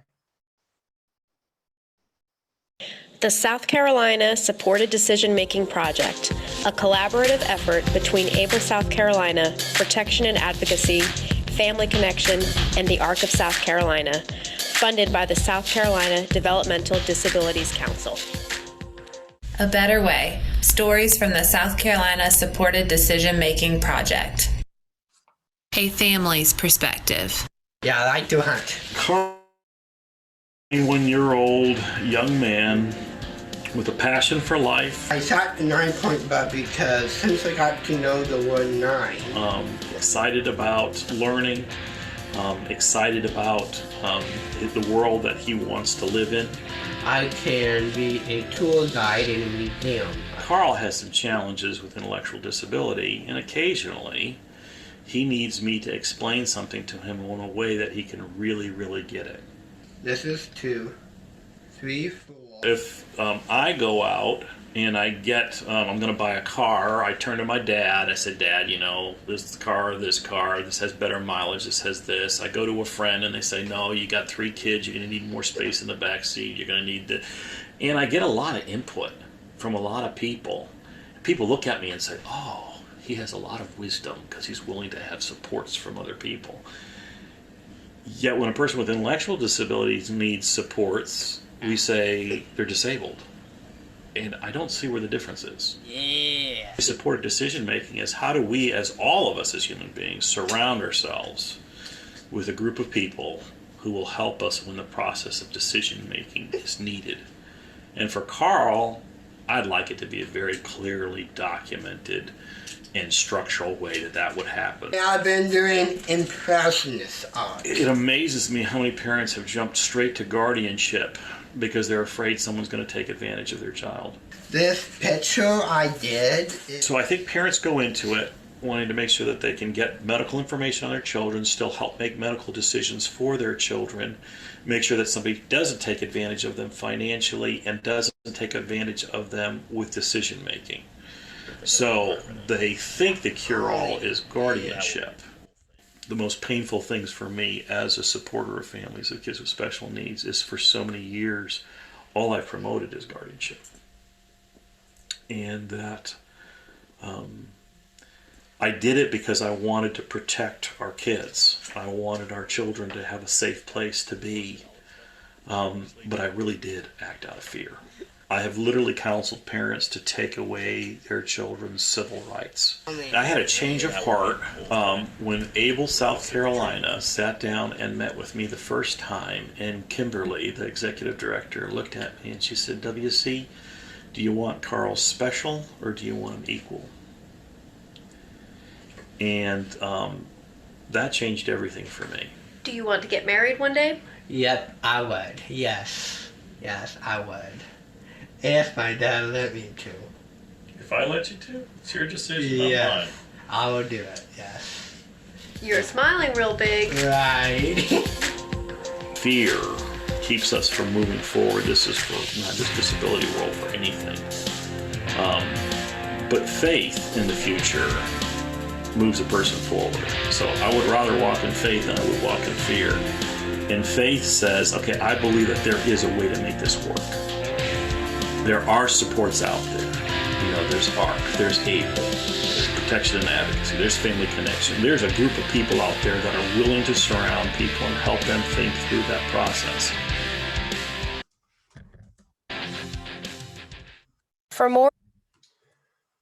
[SPEAKER 4] The South Carolina Supported Decision-Making Project, a collaborative effort between ABLE South Carolina, Protection and Advocacy, Family Connection, and the ARC of South Carolina, funded by the South Carolina Developmental Disabilities Council.
[SPEAKER 5] A Better Way, stories from the South Carolina Supported Decision-Making Project. A family's perspective.
[SPEAKER 6] Yeah, I like to hunt.
[SPEAKER 7] 21-year-old young man with a passion for life.
[SPEAKER 6] I shot the 9-point buck because since I got to know the word 9.
[SPEAKER 7] Excited about learning, excited about the world that he wants to live in.
[SPEAKER 6] I can be a tour guide in a museum.
[SPEAKER 7] Carl has some challenges with intellectual disability, and occasionally he needs me to explain something to him in a way that he can really, really get it.
[SPEAKER 6] This is 2, 3, 4.
[SPEAKER 7] If I go out and I get, I'm going to buy a car, I turn to my dad, I said, Dad, this car, this has better mileage, this has this. I go to a friend and they say, no, you got 3 kids, you're going to need more space in the back seat, you're going to need the, and I get a lot of input from a lot of people. People look at me and say, oh, he has a lot of wisdom because he's willing to have supports from other people. Yet when a person with intellectual disabilities needs supports, we say they're disabled. And I don't see where the difference is.
[SPEAKER 6] Yeah.
[SPEAKER 7] Supported decision making is how do we, as all of us as human beings, surround ourselves with a group of people who will help us when the process of decision making is needed. And for Carl, I'd like it to be a very clearly documented and structural way that would happen.
[SPEAKER 6] I've been doing impressionist art.
[SPEAKER 7] It amazes me how many parents have jumped straight to guardianship because they're afraid someone's going to take advantage of their child.
[SPEAKER 6] This picture I did.
[SPEAKER 7] So I think parents go into it wanting to make sure that they can get medical information on their children, still help make medical decisions for their children, make sure that somebody doesn't take advantage of them financially and doesn't take advantage of them with decision making. So they think the cure-all is guardianship. The most painful things for me as a supporter of families of kids with special needs is for so many years, all I've promoted is guardianship. And that I did it because I wanted to protect our kids. I wanted our children to have a safe place to be. But I really did act out of fear. I have literally counseled parents to take away their children's civil rights. I had a change of heart when Able, South Carolina sat down and met with me the first time, and Kimberly, the executive director, looked at me and she said, "WC, do you want Carl special or do you want him equal?" And that changed everything for me.
[SPEAKER 4] Do you want to get married one day?
[SPEAKER 6] Yep, I would. Yes. Yes, I would. If my dad let me to.
[SPEAKER 7] If I let you to, it's your decision,
[SPEAKER 6] Yeah.
[SPEAKER 7] not mine.
[SPEAKER 6] I would do it, yes.
[SPEAKER 4] You're smiling real big.
[SPEAKER 6] Right.
[SPEAKER 7] Fear keeps us from moving forward. This is for not just disability world, for anything. But faith in the future moves a person forward. So I would rather walk in faith than I would walk in fear. And faith says, okay, I believe that there is a way to make this work. There are supports out there. You know, there's ARC, there's ABLE, there's Protection and Advocacy, there's Family Connection. There's a group of people out there that are willing to surround people and help them think through that process.
[SPEAKER 4] For more.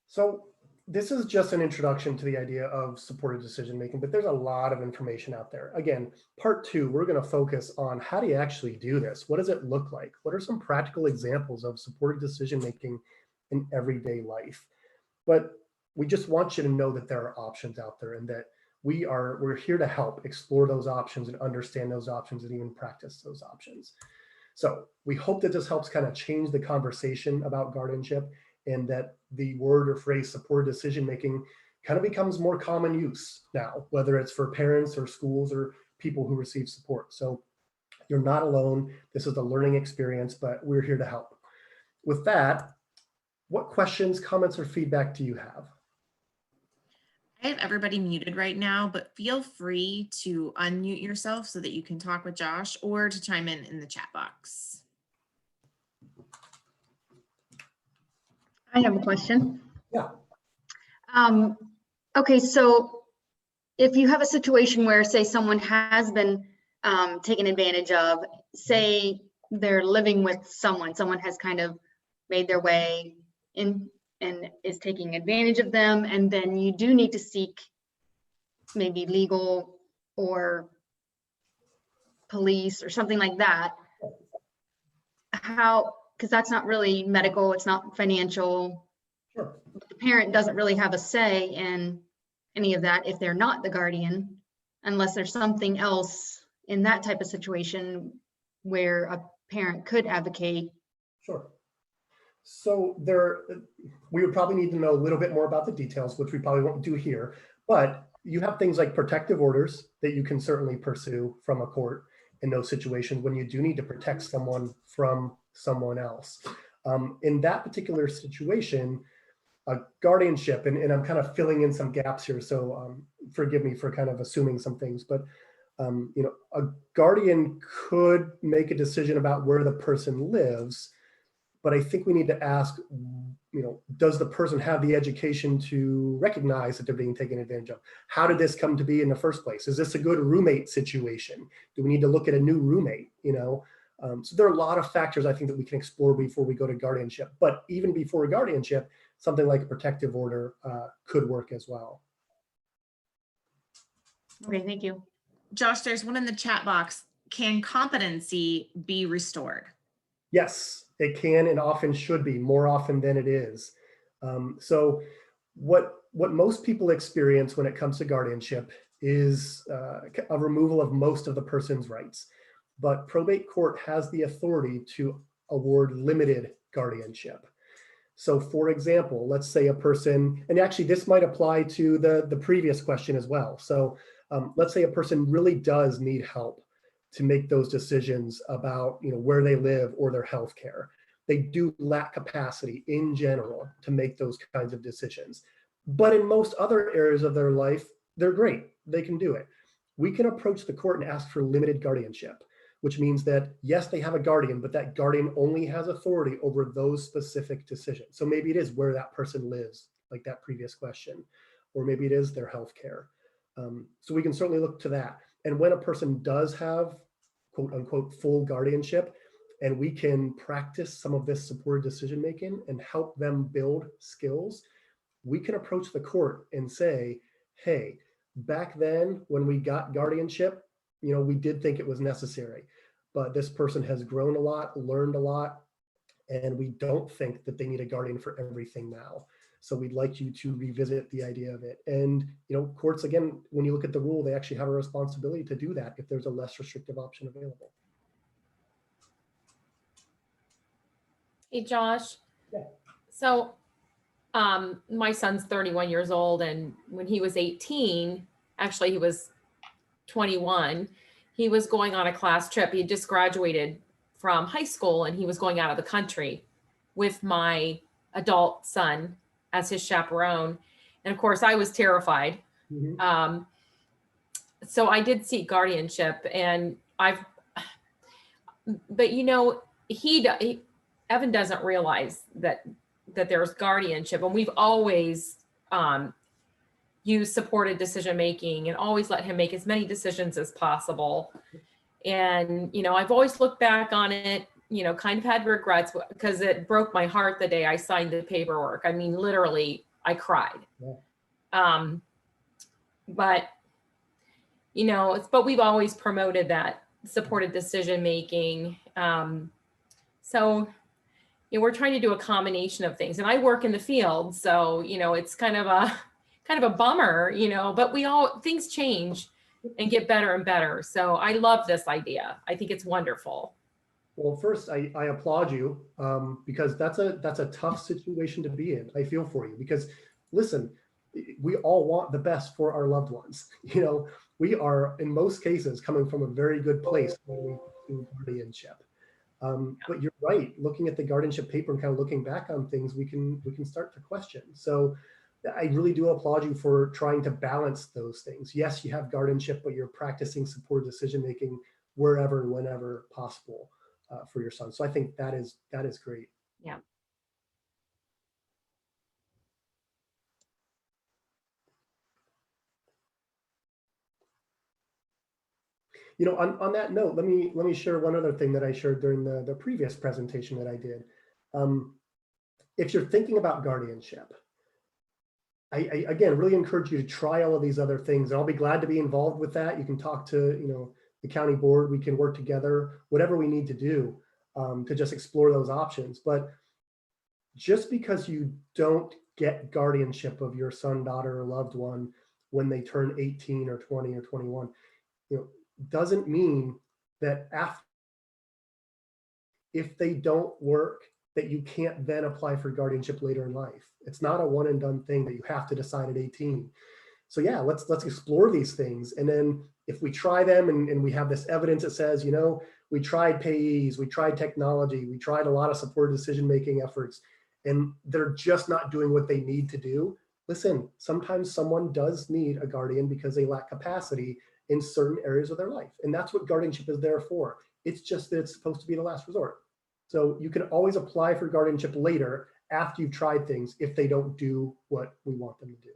[SPEAKER 2] So this is just an introduction to the idea of supported decision making, but there's a lot of information out there. Again, part 2, we're going to focus on how do you actually do this? What does it look like? What are some practical examples of supported decision making in everyday life? But we just want you to know that there are options out there and that we're here to help explore those options and understand those options and even practice those options. So we hope that this helps kind of change the conversation about guardianship, and that the word or phrase supported decision making kind of becomes more common use now, whether it's for parents or schools or people who receive support. So you're not alone. This is a learning experience, but we're here to help. With that, what questions, comments, or feedback do you have?
[SPEAKER 3] I have everybody muted right now, but feel free to unmute yourself so that you can talk with Josh or to chime in the chat box.
[SPEAKER 8] I have a question.
[SPEAKER 2] Yeah.
[SPEAKER 8] Okay, so if you have a situation where, say, someone has been taken advantage of, say they're living with someone has kind of made their way in and is taking advantage of them, and then you do need to seek maybe legal or police or something like that. How, because that's not really medical, it's not financial.
[SPEAKER 2] Sure.
[SPEAKER 8] The parent doesn't really have a say in any of that if they're not the guardian, unless there's something else in that type of situation where a parent could advocate.
[SPEAKER 2] Sure. So we would probably need to know a little bit more about the details, which we probably won't do here, but you have things like protective orders that you can certainly pursue from a court in those situations when you do need to protect someone from someone else. In that particular situation, a guardianship, and I'm kind of filling in some gaps here, so forgive me for kind of assuming some things, but a guardian could make a decision about where the person lives, but I think we need to ask, does the person have the education to recognize that they're being taken advantage of? How did this come to be in the first place? Is this a good roommate situation? Do we need to look at a new roommate? So there are a lot of factors I think that we can explore before we go to guardianship. But even before guardianship, something like a protective order could work as well.
[SPEAKER 8] Okay, thank you.
[SPEAKER 3] Josh, there's one in the chat box. can competency be restored?
[SPEAKER 2] Yes, it can and often should be, more often than it is. So what most people experience when it comes to guardianship is a removal of most of the person's rights. But probate court has the authority to award limited guardianship. So for example, let's say a person, and actually this might apply to the previous question as well. So let's say a person really does need help to make those decisions about, where they live or their health care. They do lack capacity in general to make those kinds of decisions. But in most other areas of their life, they're great. They can do it. We can approach the court and ask for limited guardianship, which means that, yes, they have a guardian, but that guardian only has authority over those specific decisions. So maybe it is where that person lives, like that previous question, or maybe it is their health care. So we can certainly look to that. And when a person does have, quote unquote, full guardianship, and we can practice some of this supported decision-making and help them build skills, we can approach the court and say, hey, back then when we got guardianship, we did think it was necessary, but this person has grown a lot, learned a lot, and we don't think that they need a guardian for everything now. So we'd like you to revisit the idea of it. And, courts, again, when you look at the rule, they actually have a responsibility to do that if there's a less restrictive option available.
[SPEAKER 9] Hey, Josh.
[SPEAKER 2] Yeah.
[SPEAKER 9] So my son's 31 years old, and when he was 18, actually he was 21, he was going on a class trip. He had just graduated from high school and he was going out of the country with my adult son as his chaperone. And of course I was terrified.
[SPEAKER 2] Mm-hmm.
[SPEAKER 9] So I did seek guardianship, and but Evan doesn't realize that there's guardianship, and we've always used supported decision-making and always let him make as many decisions as possible. And, I've always looked back on it, kind of had regrets because it broke my heart the day I signed the paperwork. I mean, literally I cried. Yeah. But we've always promoted that supported decision-making. So we're trying to do a combination of things, and I work in the field. So, it's kind of a bummer, but things change and get better and better. So I love this idea. I think it's wonderful.
[SPEAKER 2] Well, first, I applaud you because that's a tough situation to be in. I feel for you because, listen, we all want the best for our loved ones. We are, in most cases, coming from a very good place when we do guardianship. But you're right. Looking at the guardianship paper and kind of looking back on things, we can start to question. So I really do applaud you for trying to balance those things. Yes, you have guardianship, but you're practicing supported decision-making wherever and whenever possible for your son. So I think that is great.
[SPEAKER 9] Yeah.
[SPEAKER 2] On that note, let me share one other thing that I shared during the previous presentation that I did. If you're thinking about guardianship, I again really encourage you to try all of these other things. And I'll be glad to be involved with that. You can talk to the county board. We can work together, whatever we need to do to just explore those options. But just because you don't get guardianship of your son, daughter, or loved one when they turn 18 or 20 or 21, doesn't mean that if they don't work, that you can't then apply for guardianship later in life. It's not a one and done thing that you have to decide at 18. So yeah, let's explore these things. And then if we try them and we have this evidence that says, we tried payees, we tried technology, we tried a lot of supported decision-making efforts, and they're just not doing what they need to do. Listen, sometimes someone does need a guardian because they lack capacity in certain areas of their life. And that's what guardianship is there for. It's just that it's supposed to be the last resort. So you can always apply for guardianship later after you've tried things if they don't do what we want them to do.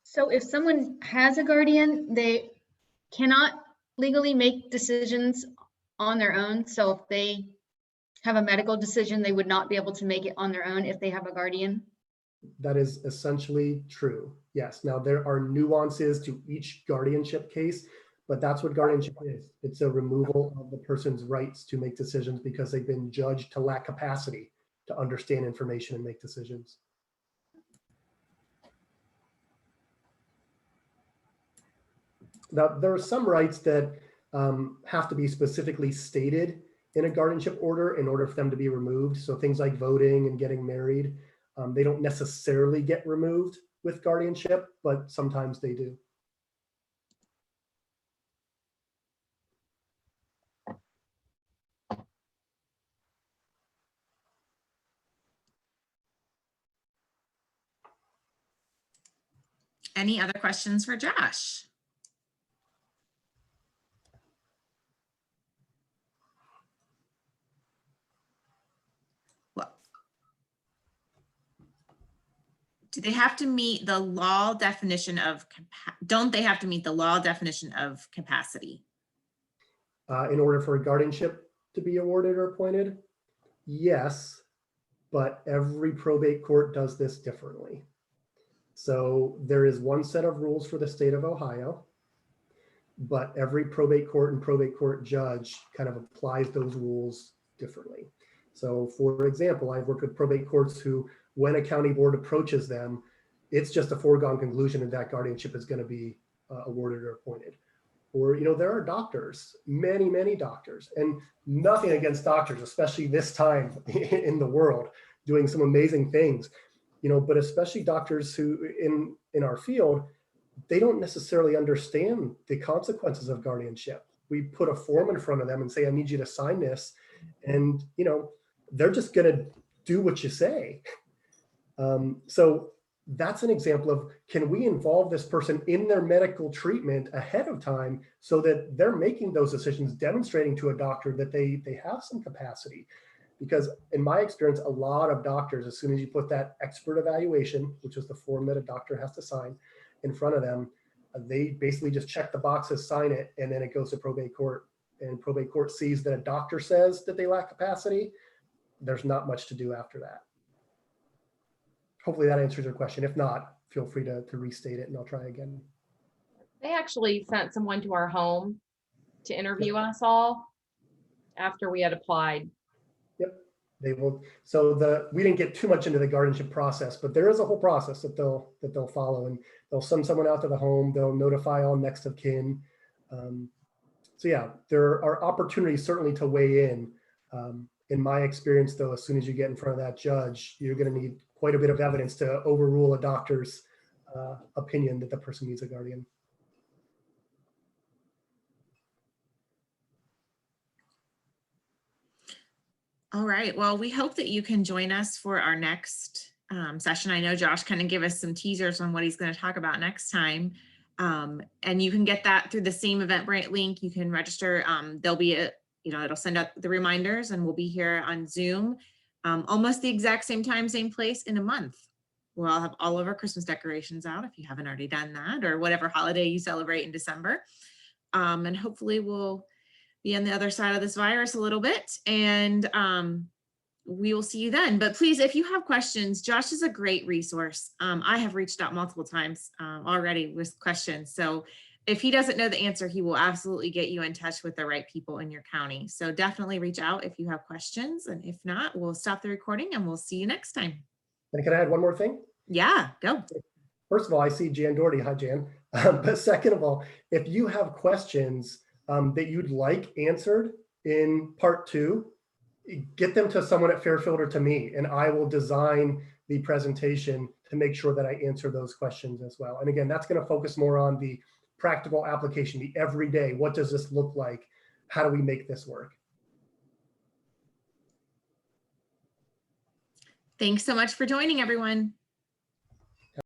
[SPEAKER 8] So if someone has a guardian, they cannot legally make decisions on their own. So if they have a medical decision, they would not be able to make it on their own if they have a guardian.
[SPEAKER 2] That is essentially true. Yes. Now there are nuances to each guardianship case, but that's what guardianship is. It's a removal of the person's rights to make decisions because they've been judged to lack capacity to understand information and make decisions. Now, there are some rights that have to be specifically stated in a guardianship order in order for them to be removed. So things like voting and getting married, they don't necessarily get removed with guardianship, but sometimes they do.
[SPEAKER 3] Any other questions for Josh? Well, do they have to meet the law definition of, don't they have to meet the law definition of capacity?
[SPEAKER 2] In order for a guardianship to be awarded or appointed, yes, but every probate court does this differently. So there is one set of rules for the state of Ohio, but every probate court and probate court judge kind of applies those rules differently. So for example, I've worked with probate courts who, when a county board approaches them, it's just a foregone conclusion that guardianship is going to be awarded or appointed. Or, you know, there are doctors, many doctors, and nothing against doctors, especially this time in the world, doing some amazing things, you know, but especially doctors who in our field, they don't necessarily understand the consequences of guardianship. We put a form in front of them and say, I need you to sign this. And, you know, they're just going to do what you say. So that's an example of, can we involve this person in their medical treatment ahead of time so that they're making those decisions, demonstrating to a doctor that they have some capacity? Because in my experience, a lot of doctors, as soon as you put that expert evaluation, which is the form that a doctor has to sign, in front of them, they basically just check the boxes, sign it, and then it goes to probate court. And probate court sees that a doctor says that they lack capacity. There's not much to do after that. Hopefully that answers your question. If not, feel free to restate it and I'll try again.
[SPEAKER 9] They actually sent someone to our home to interview us all after we had applied.
[SPEAKER 2] Yep, they will. So we didn't get too much into the guardianship process, but there is a whole process that they'll follow, and they'll send someone out to the home. They'll notify all next of kin. So yeah, there are opportunities certainly to weigh in. In my experience, though, as soon as you get in front of that judge, you're going to need quite a bit of evidence to overrule a doctor's opinion that the person needs a guardian.
[SPEAKER 3] All right, well, we hope that you can join us for our next session. I know Josh kind of gave us some teasers on what he's going to talk about next time. And you can get that through the same Eventbrite link. You can register. There'll be it'll send out the reminders, and we'll be here on Zoom almost the exact same time, same place in a month. We'll all have all of our Christmas decorations out if you haven't already done that, or whatever holiday you celebrate in December. And hopefully we'll be on the other side of this virus a little bit, and we will see you then. But please, if you have questions, Josh is a great resource. I have reached out multiple times already with questions. So if he doesn't know the answer, he will absolutely get you in touch with the right people in your county. So definitely reach out if you have questions. And if not, we'll stop the recording and we'll see you next time.
[SPEAKER 2] And can I add one more thing?
[SPEAKER 3] Yeah, go.
[SPEAKER 2] First of all, I see Jan Doherty. Hi, Jan. But second of all, if you have questions that you'd like answered in part 2, get them to someone at Fairfield or to me, and I will design the presentation to make sure that I answer those questions as well. And again, that's going to focus more on the practical application, the everyday. What does this look like? How do we make this work?
[SPEAKER 3] Thanks so much for joining, everyone.